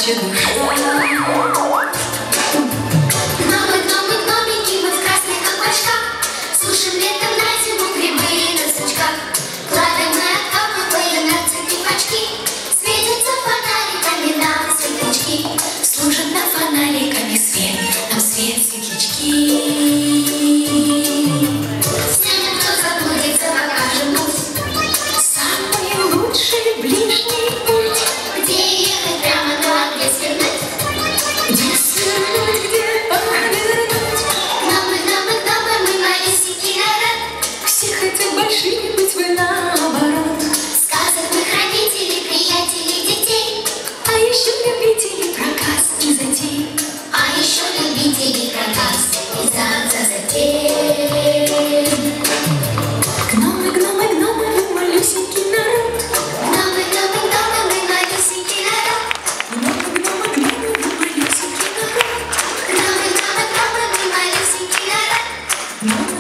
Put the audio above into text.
плачет душа. Гномы-гномики, мы в красных колпачках, сушим летом на зиму грибы на сучках. Кладем мы откапываем на цветы пачки, светятся фонариками нам светлячки. Служат нам фонариками свет, нам свет светлячки. С нами кто заблудится, покажем путь. Самый лучший ближний путь. Где ехать прямо, но где свернуть? Где свернуть, где повернуть? Гномы, мы малюсенький народ. Все хотят большими быть, вы наоборот. Сказок мы хранители, приятели детей. А еще любители проказ и затей. А еще любители проказ и затей. Гномы, гномы, гномы, вы малюсенький народ. Гномы, мы малюсенький народ. Гномы, гномы, гномы, вы малюсенький народ. Гномы, мы малюсенький народ. Гномы,